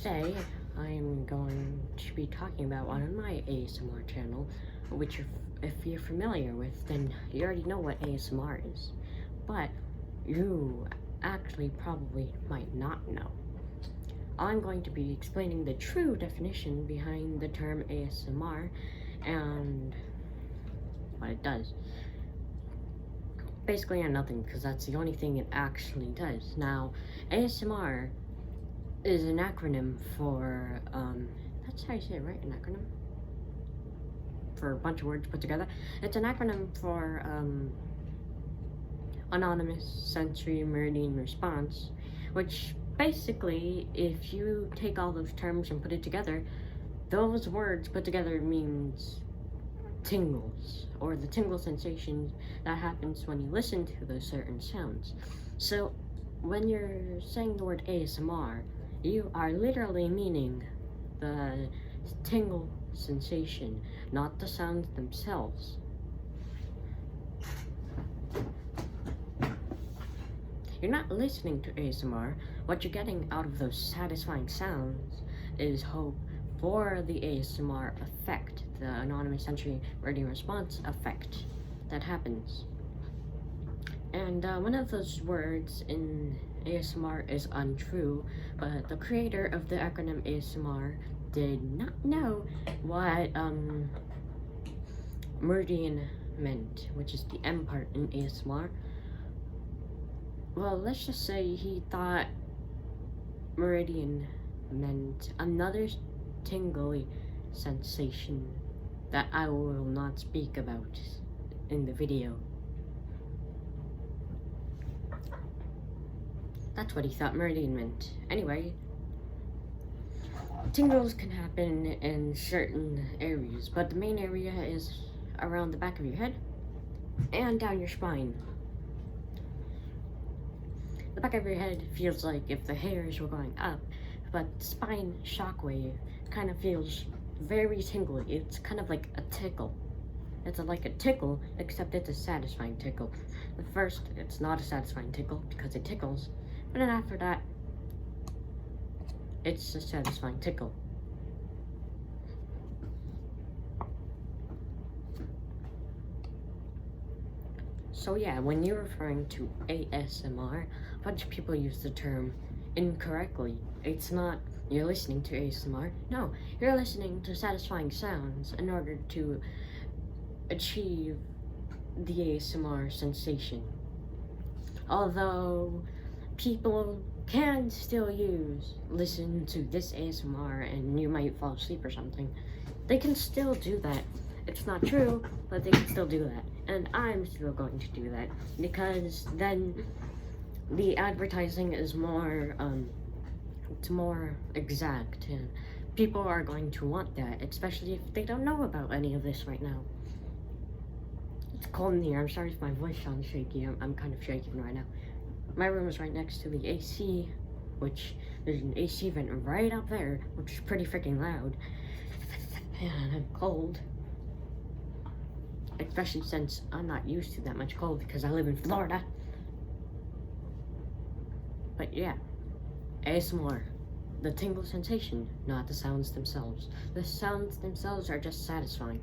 today I'm going to be talking about on my ASMR channel, which if you're familiar with, then you already know what ASMR is, but you actually probably might not know. I'm going to be explaining the true definition behind the term ASMR and what it does. Basically nothing, because that's the only thing it actually does. Now, ASMR is an acronym for, that's how you say it, right? An acronym? For a bunch of words put together. It's an acronym for, Anonymous Sensory Meridian Response, which basically, if you take all those terms and put it together, those words put together means tingles, or the tingle sensation that happens when you listen to those certain sounds. So, when you're saying the word ASMR, you are literally meaning the tingle sensation, not the sounds themselves. You're not listening to ASMR. What you're getting out of those satisfying sounds is hope for the ASMR effect, the Anonymous Sensory Meridian Response effect that happens. And one of those words in ASMR is untrue, but the creator of the acronym ASMR did not know what meridian meant, which is the M part in ASMR. Well, let's just say he thought meridian meant another tingly sensation that I will not speak about in the video. That's what he thought meridian meant. Anyway, tingles can happen in certain areas, but the main area is around the back of your head and down your spine. The back of your head feels like if the hairs were going up, but spine shockwave kind of feels very tingly. It's kind of like a tickle. It's like a tickle, except it's a satisfying tickle. At first, it's not a satisfying tickle because it tickles, but then after that, it's a satisfying tickle. So yeah, when you're referring to ASMR, a bunch of people use the term incorrectly. It's not you're listening to ASMR. No, you're listening to satisfying sounds in order to achieve the ASMR sensation. Although people can still listen to this ASMR and you might fall asleep or something. They can still do that. It's not true, but they can still do that. And I'm still going to do that because then the advertising is more, it's more exact, and people are going to want that, especially if they don't know about any of this right now. It's cold in here. I'm sorry if my voice sounds shaky. I'm kind of shaking right now. My room is right next to the AC, which there's an AC vent right up there, which is pretty freaking loud. And I'm cold. Especially since I'm not used to that much cold because I live in Florida. But yeah, ASMR, the tingle sensation, not the sounds themselves. The sounds themselves are just satisfying.